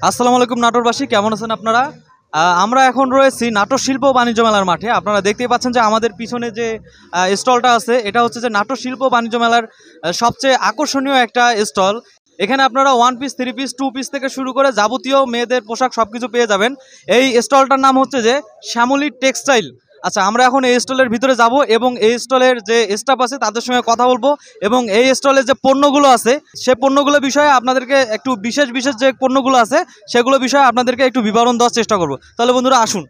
আসসালামু আলাইকুম নাটোরবাসী, কেমন আছেন আপনারা? আমরা এখন রয়েছি নাটোর শিল্প বাণিজ্য মেলার মাঠে। আপনারা দেখতেই পাচ্ছেন যে আমাদের পিছনে যে স্টলটা আছে এটা হচ্ছে যে নাটোর শিল্প বাণিজ্য মেলার সবচেয়ে আকর্ষণীয় একটা স্টল। এখানে আপনারা 1 পিস 3 পিস 2 পিস থেকে শুরু করে যাবতীয় মেয়েদের পোশাক সব কিছু পেয়ে যাবেন। এই স্টলটার নাম হচ্ছে যে শ্যামলী টেক্সটাইল। আচ্ছা, আমরা এখন এই স্টলের ভিতরে যাব এবং এই স্টলের যে স্টাফ আছে তাদের সঙ্গে কথা বলবো এবং এই স্টলের যে পণ্যগুলো আছে সে পণ্যগুলো বিষয়ে আপনাদেরকে একটু বিশেষ বিশেষ যে পণ্যগুলো আছে সেগুলো বিষয়ে আপনাদেরকে একটু বিবরণ দেওয়ার চেষ্টা করব। তাহলে বন্ধুরা আসুন।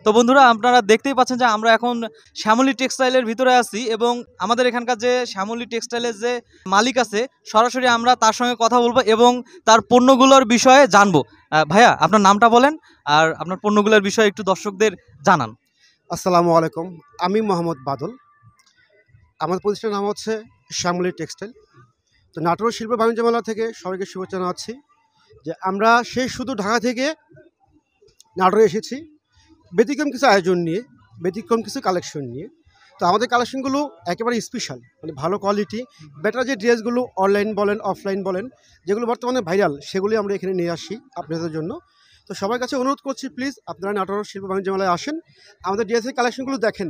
তো বন্ধুরা, আপনারা দেখতেই পাচ্ছেন যে আমরা এখন শ্যামলী টেক্সটাইলের ভিতরে আছি এবং আমাদের এখানকার যে শ্যামলী টেক্সটাইলের যে মালিক আছে সরাসরি আমরা তার সঙ্গে কথা বলবো এবং তার পণ্যগুলোর বিষয়ে জানবো। ভাইয়া, আপনার নামটা বলেন আর আপনার পণ্যগুলোর বিষয়ে একটু দর্শকদের জানান। আসসালামু আলাইকুম। আমি মোহাম্মদ বাদল। আমার প্রতিষ্ঠানের নাম হচ্ছে শ্যামলী টেক্সটাইল। তো নাটোর শিল্প বাণিজ্য মেলা থেকে সবাইকে শুভেচ্ছা জানাচ্ছি যে আমরা সেই শুধু ঢাকা থেকে নাটোরে এসেছি ব্যতিক্রম কিছু আয়োজন নিয়ে, ব্যতিক্রম কিছু কালেকশন নিয়ে। তো আমাদের কালেকশনগুলো একেবারে স্পেশাল, মানে ভালো কোয়ালিটি, বেটার যে ড্রেসগুলো অনলাইন বলেন অফলাইন বলেন যেগুলো বর্তমানে ভাইরাল সেগুলি আমরা এখানে নিয়ে আসি আপনাদের জন্য। তো সবার কাছে অনুরোধ করছি প্লিজ আপনারা নাটোর শিল্প বাণিজ্য মেলায় আসেন, আমাদের ড্রেসের কালেকশনগুলো দেখেন।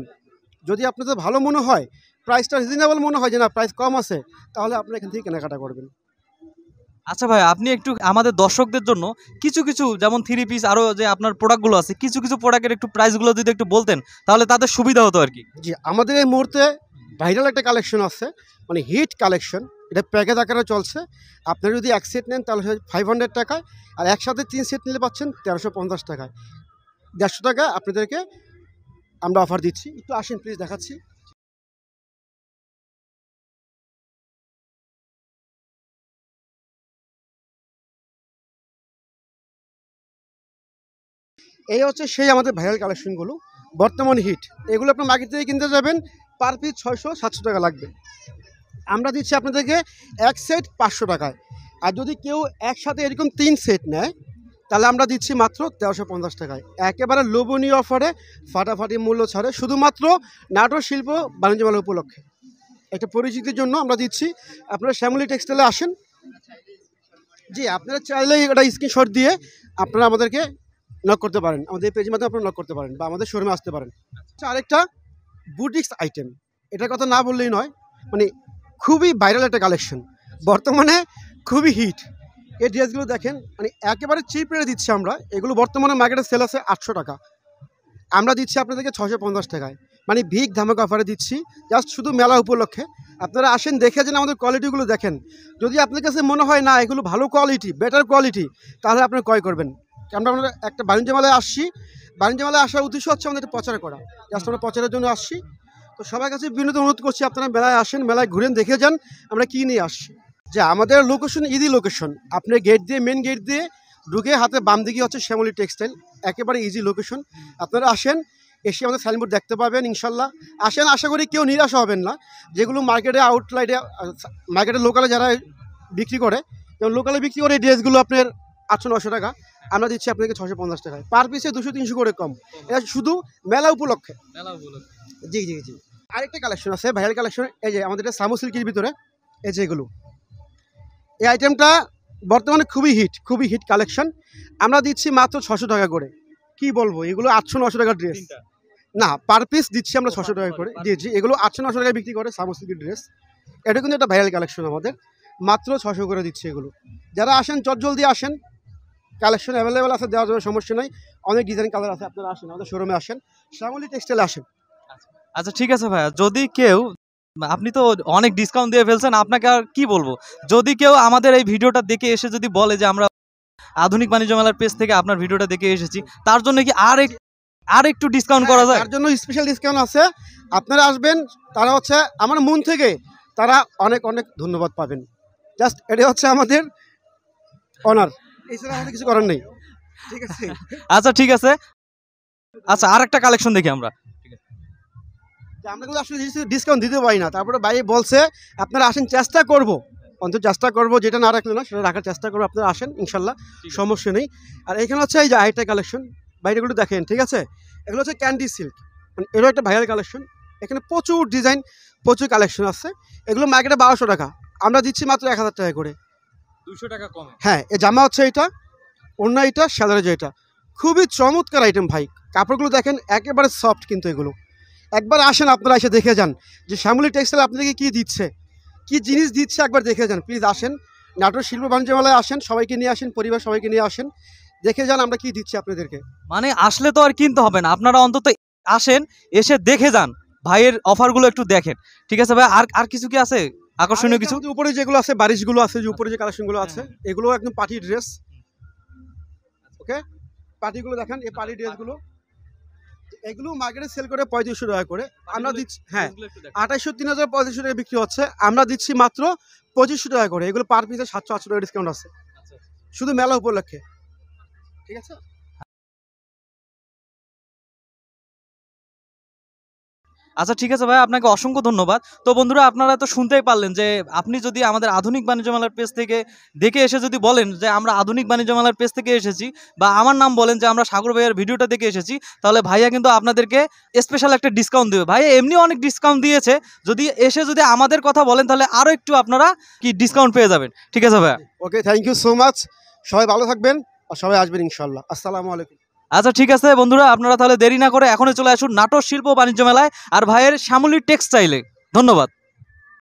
যদি আপনাদের ভালো মনে হয়, প্রাইসটা রিজনেবল মনে হয় যে না প্রাইস কম আছে, তাহলে আপনারা এখান থেকে কেনাকাটা করবেন। আচ্ছা ভাই, আপনি একটু আমাদের দর্শকদের জন্য কিছু কিছু যেমন 3 পিস আরও যে আপনার প্রোডাক্টগুলো আছে কিছু কিছু প্রোডাক্টের একটু প্রাইসগুলো যদি একটু বলতেন তাহলে তাদের সুবিধা হতো আর কি। জি, আমাদের এই মুহূর্তে ভাইরাল একটা কালেকশন আছে, মানে হিট কালেকশন। এটা প্যাকেজ আকারে চলছে। আপনারা যদি এক সেট নেন তাহলে 500 টাকায়, আর একসাথে 3 সেট নিলে পাচ্ছেন 1350 টাকায়। 150 টাকা আপনাদেরকে আমরা অফার দিচ্ছি। একটু আসেন প্লিজ, দেখাচ্ছি। এই হচ্ছে সেই আমাদের ভাইরাল কালেকশনগুলো, বর্তমান হিট। এগুলো আপনার মার্কেট থেকে কিনতে যাবেন পার পিস 600-700 টাকা লাগবে। আমরা দিচ্ছি আপনাদেরকে এক সেট 500 টাকায়। আর যদি কেউ একসাথে এরকম 3 সেট নেয় তাহলে আমরা দিচ্ছি মাত্র 1350 টাকায়। একেবারে লোভনীয় অফারে, ফাটাফাটি মূল্য ছাড়ে, শুধুমাত্র নাটোর শিল্প বাণিজ্য মেলা উপলক্ষে। একটা পরিচিতির জন্য আমরা দিচ্ছি। আপনারা শ্যামলী টেক্সটাইলে আসেন। জি, আপনারা চাইলে এটা স্ক্রিনশট দিয়ে আপনারা আমাদেরকে নক করতে পারেন, আমাদের পেজের মাধ্যমে আপনারা নক করতে পারেন বা আমাদের শোরুমে আসতে পারেন। আচ্ছা, আরেকটা বুটিক্স আইটেম, এটার কথা না বললেই নয়, মানে খুবই ভাইরাল একটা কালেকশন, বর্তমানে খুবই হিট। এই ড্রেসগুলো দেখেন, মানে একেবারে চিপ রেটে দিচ্ছি আমরা। এগুলো বর্তমানে মার্কেটে সেল আছে 800 টাকা, আমরা দিচ্ছি আপনাদেরকে 650 টাকায়, মানে বিগ ধামাকা অফারে দিচ্ছি জাস্ট শুধু মেলা উপলক্ষে। আপনারা আসেন, দেখে যেন আমাদের কোয়ালিটিগুলো দেখেন। যদি আপনার কাছে মনে হয় না এগুলো ভালো কোয়ালিটি, বেটার কোয়ালিটি, তাহলে আপনারা ক্রয় করবেন। আমরা একটা বাণিজ্য মেলায় আসছি, বাণিজ্য মেলায় আসার উদ্দেশ্য হচ্ছে আমাদের একটা প্রচার করা, জাস্ট আমরা প্রচারের জন্য আসছি। তো সবার কাছে বিনীত অনুরোধ করছি আপনারা মেলায় আসেন, মেলায় ঘুরেন, দেখে যান আমরা কী নিয়ে আসছি। যে আমাদের লোকেশন ইজি লোকেশন, আপনি গেট দিয়ে, মেন গেট দিয়ে ঢুকে হাতে বাম দিকে হচ্ছে শ্যামলী টেক্সটাইল, একেবারে ইজি লোকেশন। আপনারা আসেন, এসে আমাদের সাইনবোর্ড দেখতে পাবেন ইনশাল্লাহ। আসেন, আশা করি কেউ নিরাশ হবেন না। যেগুলো মার্কেটে আউটলাইটে, মার্কেটে লোকালে যারা বিক্রি করে, যেমন লোকালে বিক্রি করে এই ড্রেসগুলো আপনার 800-900 টাকা, আমরা দিচ্ছি আপনাকে 650 টাকায়, পার পিসে 200-300 করে কম। এটা শুধু মেলা উপলক্ষে। জি জি জি। আরেকটা কালেকশন আছে ভাইরাল কালেকশন, এই যে আমাদের এটা সামু সিল্কের ভিতরে, এই যে এগুলো, এই আইটেমটা বর্তমানে খুবই হিট কালেকশন। আমরা দিচ্ছি মাত্র 600 টাকা করে। কি বলবো, এগুলো 800-900 টাকার ড্রেস না, পার পিস দিচ্ছি আমরা 600 টাকা করে দিয়েছি। এগুলো 800-900 টাকায় বিক্রি করে সামু সিল্কের ড্রেস। এটা কিন্তু একটা ভাইরাল কালেকশন আমাদের, মাত্র 600 করে দিচ্ছি এগুলো। যারা আসেন চটজলদি আসেন, কালেকশন অ্যাভেলেবেল আছে, দেওয়ার জন্য সমস্যা নাই, অনেক ডিজাইন কালার আছে। আপনারা আসেন, আমাদের শোরুমে আসেন, শ্যামলী টেক্সটাইলে আসেন। আচ্ছা ঠিক আছে ভাইয়া, যদি কেউ, আপনি তো অনেক ডিসকাউন্ট দিয়ে ফেলছেন, আপনাকে আর কি বলবো, যদি কেউ আমাদের এই ভিডিওটা দেখে এসে যদি বলে যে আমরা আধুনিক বাণিজ্য মেলার পেজ থেকে আপনার ভিডিওটা দেখে এসেছি, তার জন্য কি আর একটু ডিসকাউন্ট করা যায়? তার জন্য স্পেশাল ডিসকাউন্ট আছে। আপনারা আসবেন, তারা হচ্ছে আমার মন থেকে তারা অনেক অনেক ধন্যবাদ পাবেন। জাস্ট এটা হচ্ছে আমাদের অনার, এছাড়া আমাদের কিছু করার নেই। ঠিক আছে? আচ্ছা ঠিক আছে। আচ্ছা, আর একটা কালেকশন দেখি আমরা। আমরা কিন্তু আসলে ডিসকাউন্ট দিতে পারি না, তারপরে ভাই বলছে আপনারা আসেন, চেষ্টা করব, অন্তত চেষ্টা করব, যেটা না রাখলে না সেটা রাখার চেষ্টা করবো। আপনারা আসেন ইনশাল্লাহ, সমস্যা নেই। আর এখানে হচ্ছে এই যে আরেকটা কালেকশন, বাইরেগুলো দেখেন, ঠিক আছে? এগুলো হচ্ছে ক্যান্ডি সিল্ক, মানে এরও একটা ভাইরাল কালেকশন। এখানে প্রচুর ডিজাইন, প্রচুর কালেকশন আছে। এগুলো মার্কেটে 1200 টাকা, আমরা দিচ্ছি মাত্র 1000 টাকা করে। 200 টাকা কমে। হ্যাঁ, এই জামা হচ্ছে এটা, ওড়না এটা, সালোয়ার যেটা, খুবই চমৎকার আইটেম ভাই। কাপড়গুলো দেখেন একেবারে সফট, কিন্তু এগুলো একবার আসেন আপনারা, এসে দেখে যান যে শ্যামলী টেক্সটাইল আপনাদেরকে কী দিচ্ছে, কী জিনিস দিচ্ছে, একবার দেখে যান প্লিজ। আসেন, নাটোর শিল্প বাণিজ্য মেলায় আসেন, সবাইকে নিয়ে আসেন, পরিবার সবাইকে নিয়ে আসেন, দেখে যান আমরা কি দিচ্ছি আপনাদেরকে। মানে আসলে তো আর কিনতে হবে না, আপনারা অন্তত আসেন, এসে দেখে যান, ভাইয়ের অফারগুলো একটু দেখেন। ঠিক আছে ভাই, আর আর কিছু কি আছে আকর্ষণীয় কিছু? আমাদের উপরে যেগুলো আছে, বারিশগুলো আছে, যে উপরে যে কালেকশনগুলো আছে, এগুলো একদম পার্টি ড্রেস। ওকে, পার্টিগুলো দেখেন, এই পার্টি ড্রেসগুলো, এগুলো মার্কেটে সেল করে 3500 টাকা করে, আমরা দিচ্ছি, হ্যাঁ 2800, 3000, 3500 টাকা বিক্রি হচ্ছে, আমরা দিচ্ছি মাত্র 2500 টাকা করে। এগুলো পার পিসে 700-800 টাকা ডিসকাউন্ট আছে, শুধু মেলা উপলক্ষে। ঠিক আছে। আচ্ছা ঠিক আছে ভাই, আপনাকে অসংখ্য ধন্যবাদ। তো বন্ধুরা, আপনারা তো শুনতেই পারলেন যে আপনি যদি আমাদের আধুনিক বাণিজ্য মেলার পেজ থেকে দেখে এসে যদি বলেন যে আমরা আধুনিক বাণিজ্য মেলার পেজ থেকে এসেছি, বা আমার নাম বলেন যে আমরা সাগর ভাইয়ের ভিডিওটা দেখে এসেছি, তাহলে ভাইয়া কিন্তু আপনাদেরকে স্পেশাল একটা ডিসকাউন্ট দেবে। ভাইয়া এমনি অনেক ডিসকাউন্ট দিয়েছে, যদি এসে যদি আমাদের কথা বলেন তাহলে আরও একটু আপনারা কি ডিসকাউন্ট পেয়ে যাবেন। ঠিক আছে ভাইয়া? ওকে, থ্যাংক ইউ সো মাচ। সবাই ভালো থাকবেন আর সবাই আসবেন ইনশাল্লাহ। আসসালামু আলাইকুম। আচ্ছা ঠিক আছে বন্ধুরা, আপনারা তাহলে দেরি না করে এখনই চলে আসুন নাটোর শিল্প বাণিজ্য মেলায় আর ভাইয়ের শ্যামলী টেক্সটাইলে। ধন্যবাদ।